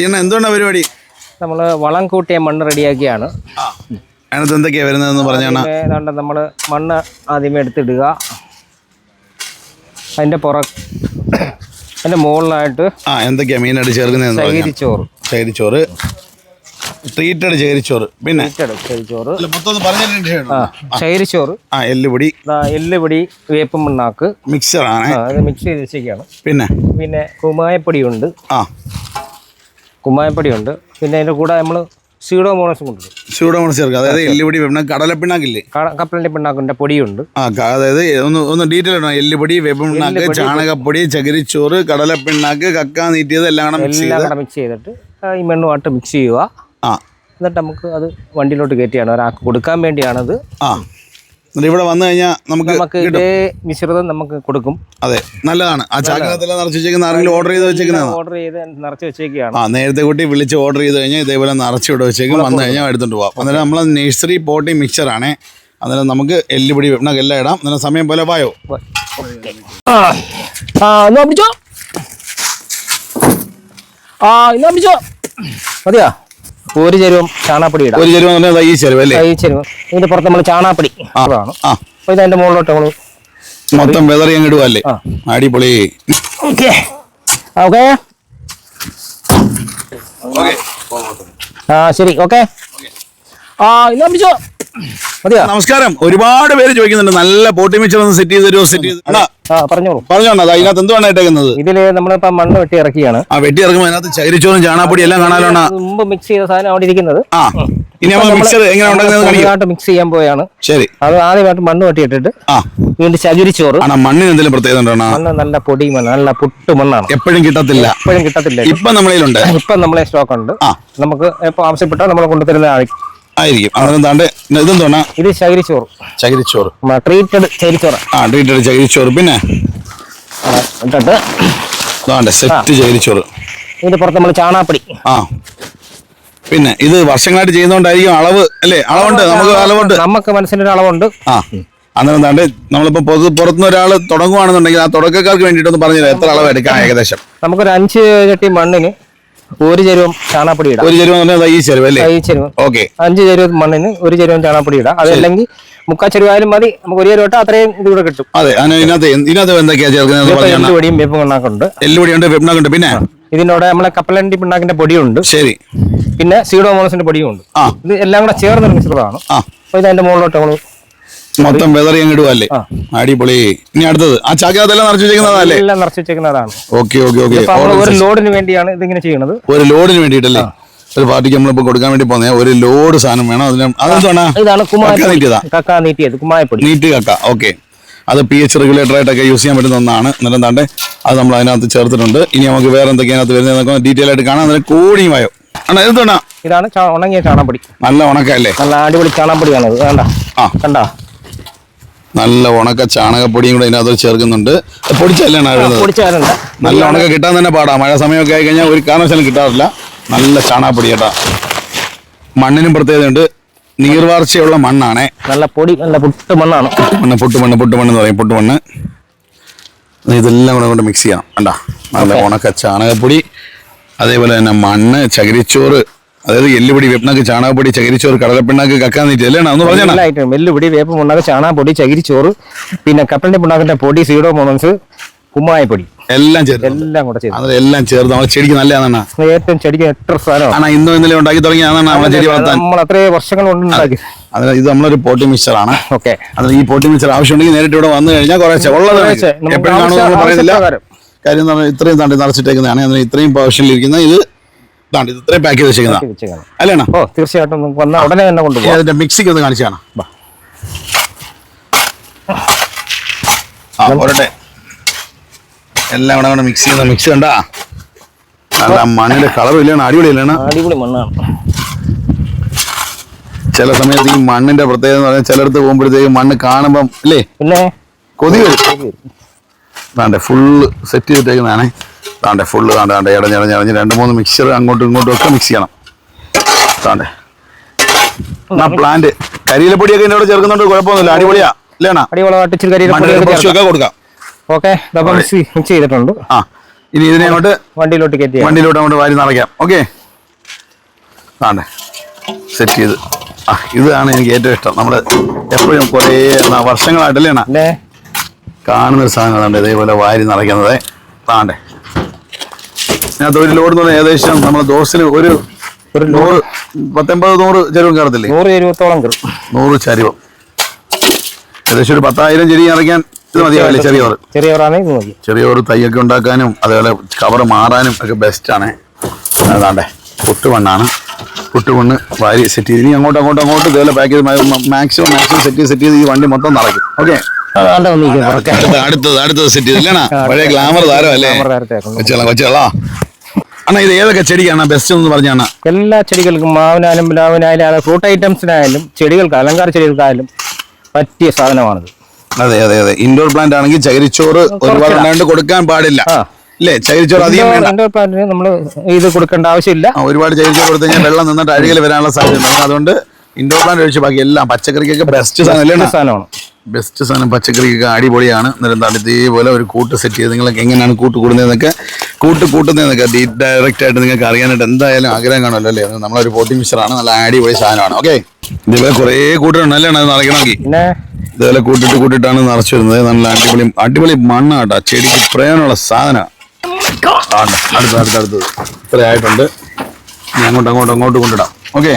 എന്തുകൊണ്ടാ പരിപാടി? നമ്മൾ വളം കൂട്ടിയ മണ്ണ് റെഡിയാക്കിയാണ്. അതിനകത്ത് എന്തൊക്കെയാ വരുന്നതെന്ന് പറഞ്ഞാണ്. നമ്മൾ മണ്ണ് ആദ്യമേ എടുത്തിടുക. അതിൻ്റെ മുകളിലായിട്ട് എന്തൊക്കെയാ മെയിനായിട്ട് ചേർക്കുന്നത്? ചകിരിച്ചോറ്, ട്രീറ്റഡ് ചകിരിച്ചോറ്, പിന്നെ ചകിരിച്ചോറ്, എല്ലുപൊടി, വേപ്പും പിണ്ണാക്ക് മിക്സറാണ്. അത് മിക്സ് ചെയ്ത് വെച്ചേക്കാണ്. പിന്നെ കുമ്മായപ്പൊടിയുണ്ട്. പിന്നെ അതിൻ്റെ കൂടെ നമ്മൾ സ്യൂഡോമോണസ് കൊണ്ടുവരും. സ്യൂഡോമോണസ് ചേർക്കുക. അതായത് എല്ലുപൊടി, കടലപ്പിണ്ണാക്കില്ലേ, കപ്പലിൻ്റെ പിണ്ണാക്കിൻ്റെ പൊടിയുണ്ട്. അതായത് ഒന്ന് ഡീറ്റെയിൽ ഇടണം. എല്ലുപൊടി, വേപ്പും പിണ്ണാക്ക്, ചാണകപ്പൊടി, ചകിരിച്ചോറ്, കടലപ്പിണ്ണാക്ക്, കക്ക നീറ്റിയത് എല്ലാം മിക്സ് ചെയ്തിട്ട് ഈ മണ്ണുമായിട്ട് മിക്സ് ചെയ്യുക. എന്നിട്ട് നമുക്ക് അത് വണ്ടിയിലോട്ട് കയറ്റിയാണ് ഒരാൾക്ക് കൊടുക്കാൻ വേണ്ടിയാണത്. ഇവിടെ വന്നു കഴിഞ്ഞാൽ നമുക്ക് ഇതേ മിശ്രിതം നമുക്ക് കൊടുക്കും. അതെ, നല്ലതാണ്. ആ ചാക്കിനകത്തെല്ലാം നിറച്ച് വെച്ചേക്കുന്ന ആരെങ്കിലും ഓർഡർ ചെയ്ത് നിറച്ച് വെച്ചേക്കുകയാണ്. നേരത്തെ കൂട്ടി വിളിച്ച് ഓർഡർ ചെയ്ത് കഴിഞ്ഞാൽ ഇതേപോലെ നിറച്ച് ഇവിടെ വെച്ചേക്കും. വന്നു കഴിഞ്ഞാൽ എടുത്തോണ്ട് പോവാം. അന്നേരം നമ്മൾ നഴ്സറി പോട്ടി മിക്സറാണ്. അന്നേരം നമുക്ക് എല്ലുപൊടി വെപ്പണക്ക് എല്ലാം ഇടാം. അന്നേരം സമയം പോലെ വായോ. മതിയാ. ഒരു ചെരുവം ചാണാപ്പൊടി ഇടാം. ഒരു ചെരുവം ഈ ചെരുവ് അല്ലേ? ഈ ചെരുവ്. ഇതിന്റെ പുറത്ത് നമ്മൾ ചാണാപ്പൊടി ആണ്. അപ്പൊ ഇതിന്റെ മുകളിലോട്ട് നമ്മൾ മൊത്തം വെതറി അങ്ങ് ഇടുവല്ലേ? അടിപൊളി. ഓക്കെ. ശരി. ഓക്കെ. മതിയാ. നമസ്കാരം. ഒരുപാട് പേര് ചോദിക്കുന്നുണ്ട് നല്ല പോട്ടി മിക്സർ ഒന്ന് സെറ്റ് ചെയ്ത് പറഞ്ഞോളൂ. അതിനകത്ത് എന്തുവാണ് ഇട്ടേക്കുന്നത്? ഇതില് നമ്മളിപ്പോ മണ്ണ് വെട്ടി ഇറക്കിയാണ്. വെട്ടി ഇറക്കുമ്പോൾ അതിനകത്ത് ചകിരിച്ചോറും ചാണാപ്പൊടി എല്ലാം കാണാനാണ്. മുമ്പ് മിക്സ് ചെയ്ത സാധനം അവിടെ ഇരിക്കുന്നത്. ഇനി മിക്സർ എങ്ങനെ ഉണ്ടാക്കുന്നത് മിക്സ് ചെയ്യാൻ പോയാണ്. ശരി. അത് ആദ്യമായിട്ട് മണ്ണ് വെട്ടിയിട്ടിട്ട് വീണ്ടും ചകിരിച്ചോറ്. മണ്ണിന് എന്തെങ്കിലും പ്രത്യേകത ഉണ്ടോ? മണ്ണ് നല്ല പൊടി മണ്ണ്, നല്ല പുട്ട് മണ്ണാണ്. എപ്പോഴും കിട്ടത്തില്ല. ഇപ്പൊ നമ്മളെ സ്റ്റോക്ക് ഉണ്ട്. നമുക്ക് എപ്പോ ആവശ്യപ്പെട്ടാൽ നമ്മൾ കൊണ്ടുതരുന്ന ആയിരിക്കും. ഇതെന്താണ്? ഇത് ചകിരിച്ചോറ്. ട്രീറ്റഡ് ചകിരിച്ചോറ്. ട്രീറ്റഡ് ചകിരിച്ചോറ്. പിന്നെ സെറ്റ് ചകിരിച്ചോറ്. ഇതിന്റെ പുറത്ത് നമ്മൾ ചാണാപ്പൊടി. പിന്നെ ഇത് വർഷങ്ങളായിട്ട് ചെയ്യുന്നോണ്ടായിരിക്കും അളവ് അല്ലേ? അളവുണ്ട്, നമുക്ക് മനസ്സിലൊരു അളവുണ്ട്. അന്നേരം നമ്മളിപ്പോ പുറത്തുനിന്ന് ഒരാൾ തുടങ്ങുവാണെന്നുണ്ടെങ്കിൽ ആ തുടക്കക്കാർക്ക് വേണ്ടിയിട്ടൊന്ന് പറഞ്ഞില്ല എത്ര അളവ് എടുക്കാം ഏകദേശം? നമുക്കൊരു 5 ചട്ടി മണ്ണിന് ഒരു ചെരുവം ചാണാപ്പൊടി ഇടാം. ഒരു ചെരുവം ഈ ചെരുവ് അല്ലേ? ഈ ചെരുവ്. ഓക്കെ. 5 ചെരുവം മണ്ണിന് ഒരു ചെരുവം ചാണാപ്പൊടി ഇടാം. അതല്ലെങ്കിൽ 3/4 ചെരുവായാലും മതി. നമുക്ക് ഒരു ചെരുവ അത്രയും ഇതിവിടെ കിട്ടും. അതെ. ഇതിനകത്ത് എന്തൊക്കെയാ ചേർക്കുന്നത്? എല്ലുപൊടിയും വേപ്പ് പിണ്ണാക്കുണ്ട്. വേപ്പുണ്ടാക്കുണ്ട്. പിന്നെ ഇതിനോട് നമ്മളെ കപ്പലണ്ടി പിണ്ണാക്കിന്റെ പൊടിയുണ്ട്. ശരി. പിന്നെ സ്യൂഡോമോണസിന്റെ പൊടിയും ഉണ്ട്. ഇത് എല്ലാം കൂടെ ചേർന്നൊരു മിശ്രിതമാണ്. അപ്പൊ ഇതിന്റെ മുകളിലോട്ട് നമ്മള് മൊത്തം വെതറി അങ്ങ് ഇടുവല്ലേ? അടിപൊളി. ഇനി അടുത്തത് ആ ചാക്കിനകത്തെല്ലാം നിറച്ച് വെച്ചേക്കുന്നതല്ലേ? എല്ലാം നിറച്ച് വെച്ചേക്കുന്നതാണ്. ഓക്കെ. ഒരു ലോഡിന് വേണ്ടിയാണ് ഇതിങ്ങനെ ചെയ്യുന്നത്. ഒരു ലോഡിന് വേണ്ടിയിട്ടല്ലേ? ഒരു പാർട്ടിക്ക് നമ്മളിപ്പോ കൊടുക്കാൻ വേണ്ടി പോകുന്ന ഒരു ലോഡ് സാധനം വേണം. ഇതാണ് കക്ക നീറ്റിയത്, കുമ്മായപ്പൊടി. നീറ്റ് കക്ക. ഓക്കെ. അത് pH റെഗുലേറ്റർ ആയിട്ടൊക്കെ യൂസ് ചെയ്യാൻ പറ്റുന്ന ഒന്നാണ്. എന്നിട്ട് അത് നമ്മൾ അതിനകത്ത് ചേർത്തിട്ടുണ്ട്. ഇനി നമുക്ക് വേറെ എന്തൊക്കെയാണ് അതിനകത്ത് വരുന്നത് ഡീറ്റെയിൽ ആയിട്ട് കാണാം. അതിന് കൂടിയുമായോ ഇതാണ് ഉണങ്ങിയ ചാണാപ്പൊടി. നല്ല ഉണക്കല്ലേ? നല്ല അടിപൊളി ചാണാപ്പൊടിയാണ്. കണ്ടാ? നല്ല ഉണക്ക ചാണകപ്പൊടിയും കൂടെ ഇതിനകത്ത് ചേർക്കുന്നുണ്ട്. പൊടിച്ചല്ലാണ് നല്ല ഉണക്ക കിട്ടാൻ തന്നെ പാടാ. മഴ സമയമൊക്കെ ആയി കഴിഞ്ഞാൽ ഒരു കാരണവശാലും കിട്ടാറില്ല. നല്ല ചാണകപ്പൊടി കേട്ടാ. മണ്ണിനും പ്രത്യേകതയുണ്ട്. നീർവാർച്ചയുള്ള മണ്ണാണേ. നല്ല പൊടി, നല്ല പുട്ട് മണ്ണാണ്. പുട്ടുമണ്ണ് എന്ന് പറയും. പുട്ടുമണ്ണ്. ഇതെല്ലാം കൂടെ കൊണ്ട് മിക്സ് ചെയ്യാം. കണ്ടാ? നല്ല ഉണക്ക ചാണകപ്പൊടി, അതേപോലെ തന്നെ മണ്ണ്, ചകിരിച്ചോറ്, അതായത് എല്ലുപൊടി, വേപ്പിണ്ണാക്ക്, ചാണകപ്പൊടി, ചകിരിച്ചോറ്, കടലപ്പിണ്ണാക്ക്, കക്ക നീറ്റ് അല്ലേ? ഒന്ന് പറഞ്ഞാൽ എല്ലുപൊടി, വേപ്പ് പിണ്ണാക്ക്, ചാണകപ്പൊടി, ചകിരിച്ചോറ്, പിന്നെ കപ്പലിന്റെ പിണ്ണാക്കിന്റെ പൊടി, സ്യൂഡോമോണസ്, കുമ്മായപ്പൊടി എല്ലാം കൂടെ ചേർത്ത് എല്ലാം ചേർത്ത് നമ്മുടെ ചെടിക്ക് നല്ലതാണ്. ഏറ്റവും ചെടിക്ക് എത്ര സാധനമാണ്. ഇന്നും ഇന്നലെ ഉണ്ടാക്കി തുടങ്ങിയതാണ് നമ്മുടെ ചെടി വളർത്താൻ. നമ്മൾ അത്രയും വർഷങ്ങൾ കൊണ്ട് ഉണ്ടാക്കി. ഇത് നമ്മളൊരു പോട്ടി മിക്സറാണ്. ഓക്കെ. അത് ഈ പോട്ടി മിക്സർ ആവശ്യമുണ്ടെങ്കിൽ നേരിട്ട് ഇവിടെ വന്നു കഴിഞ്ഞാൽ കുറേശ്ശെ ഉള്ളത് എപ്പോഴും കാണുമെന്ന് പറയുന്നില്ല. കാര്യം എന്ന് പറഞ്ഞാൽ ഇത്രയും നിറച്ചിട്ടേക്കുന്നതാണ്. അതിന് ഇത്രയും പൊസിഷനിലിരിക്കുന്ന ഇത് ഇത്രയും പാക്ക് ചെയ്ത് വെച്ചേക്കുന്നതാണ് അല്ലേണ? തീർച്ചയായിട്ടും വന്നാൽ ഉടനെ തന്നെ കൊണ്ടുപോകും. അതിന്റെ മിക്സിക്ക് ഒന്ന് കാണിച്ചാണ്. പോരട്ടെ. എല്ലാം കൂടെ മിക്സ് ചെയ്യുന്ന മിക്സ് കണ്ടാ? നല്ല മണ്ണിന്റെ കളറും ഇല്ലാണ്. അടിപൊളിയല്ലാണ്? അടിപൊളി മണ്ണാണ്. ചില സമയത്ത് ഈ മണ്ണിന്റെ പ്രത്യേകത എന്ന് പറഞ്ഞാൽ ചിലടത്ത് പോകുമ്പോഴത്തേക്ക് മണ്ണ് കാണുമ്പം അല്ലേ പിന്നെ കൊതി വരും. ഫുള്ള് സെറ്റ് ചെയ്തിട്ടേക്കുന്നതാണ്. ഫുള്ള് ഇടഞ്ഞിടഞ്ഞ് 2-3 മിക്സർ അങ്ങോട്ടും ഇങ്ങോട്ടും ഒക്കെ മിക്സ് ചെയ്യണം. പ്ലാന്റ് കരിയിലപ്പൊടിയൊക്കെ ഇതിനോട് ചേർക്കുന്നുണ്ട്. കുഴപ്പമൊന്നുമില്ല. അടിപൊളിയാ അല്ലേണ? അടിപൊളിയായിട്ട് കൊടുക്കാം. ഓക്കെ. മിക്സ് ചെയ്തിട്ടുണ്ട്. ഇനി ഇതിനെ അങ്ങോട്ട് വണ്ടിയിലോട്ട് കയറ്റി അങ്ങോട്ട് വാരി നിറയ്ക്കാം. ഓക്കെ, ആണ്ടേ സെറ്റ് ചെയ്ത്. ഇതാണ് എനിക്ക് ഏറ്റവും ഇഷ്ടം. നമ്മൾ എപ്പോഴും കുറേ വർഷങ്ങളായിട്ടല്ലേ കാണുന്നൊരു സാധനം ഇതേപോലെ വാരി നിറയ്ക്കുന്നത്. താണ്ടേ അതിനകത്ത് ഒരു ലോഡ് എന്ന് പറഞ്ഞാൽ ഏകദേശം നമ്മൾ ദോശന് ഒരു 100-150 ചരുവം കയറത്തില്ലേ? 100 ചരുവത്തോളം 100 ചരുവം, ഏകദേശം ഒരു 10,000 ചെടി നിറയ്ക്കാൻ ഇത് മതിയാവില്ലേ? ചെറിയോറ് തൈയൊക്കെ ഉണ്ടാക്കാനും അതേപോലെ കവർ മാറാനും ഒക്കെ ബെസ്റ്റാണ്. അതാണ്ടേ പുട്ടുമണ്ണാണ്. പുട്ടുമണ്ണ് വാരി സെറ്റ് ചെയ്ത് ഇനി അങ്ങോട്ട് ഇതേപോലെ പാക്ക് ചെയ്ത് മാക്സിമം സെറ്റ് ചെയ്ത് ഈ വണ്ടി മൊത്തം നിറയ്ക്കും. ഓക്കെ, അടുത്തത് സെറ്റ് ചെയ്തില്ലേണ? പഴയ ഗ്ലാമർ താരം അല്ലേ? വെച്ചോളാ അണ്ണാ. ഇത് ഏതൊക്കെ ചെടിക്കാണ് ബെസ്റ്റ് എന്ന് പറഞ്ഞാണ്? എല്ലാ ചെടികൾക്കും, മാവിനായാലും പ്ലാവിനായാലും ഫ്രൂട്ട് ഐറ്റംസിനായാലും ചെടികൾക്ക്, അലങ്കാര ചെടികൾക്കായാലും പറ്റിയ സാധനമാണിത്. അതെ, ഇൻഡോർ പ്ലാന്റ് ആണെങ്കിൽ ചകിരിച്ചോറ് ഒരുപാട് ഉണ്ടായിട്ട് കൊടുക്കാൻ പാടില്ല അല്ലേ? ചകിരിച്ചോറ് അധികം ഇൻഡോർ പ്ലാന്റിന് നമ്മൾ ഇത് കൊടുക്കേണ്ട ആവശ്യമില്ല. ഒരുപാട് ചകിരിച്ചോറ് കൊടുത്തു കഴിഞ്ഞാൽ വെള്ളം നിന്നിട്ട് അഴുകൽ വരാനുള്ള സാധ്യത. അതുകൊണ്ട് ഇൻഡോർ പ്ലാന്റ് ഒഴിച്ച് ബാക്കി എല്ലാം പച്ചക്കറിക്കൊക്കെ ബെസ്റ്റ് സാധനമാണ്. ബെസ്റ്റ് സാധനം പച്ചക്കറിക്കൊക്കെ അടിപൊളിയാണ്. എന്നിട്ട് ഇതേപോലെ ഒരു കൂട്ട് സെറ്റ് ചെയ്ത് നിങ്ങൾക്ക് എങ്ങനെയാണ് കൂട്ടുന്നതെന്നൊക്കെ ഡയറക്റ്റ് ആയിട്ട് നിങ്ങൾക്ക് അറിയാനായിട്ട് എന്തായാലും ആഗ്രഹം കാണുമല്ലോ അല്ലേ? നമ്മളൊരു പോട്ടിംഗ് മിക്സറാണ്, നല്ല അടിപൊളി സാധനമാണ്. ഓക്കെ, ഇതേപോലെ കുറേ കൂട്ടുകളുണ്ട് അല്ലേ? അത് നിറയ്ക്കണമെങ്കിൽ ഇതേപോലെ കൂട്ടിട്ടാണ് നിറച്ചു വരുന്നത്. നല്ല അടിപൊളി മണ്ണാട്ടാ, ചെടിക്ക് പ്രയോജനമുള്ള സാധനമാണ്. അടുത്തത് ഇത്ര ആയിട്ടുണ്ട്. അങ്ങോട്ട് കൊണ്ടിടാം. ഓക്കെ.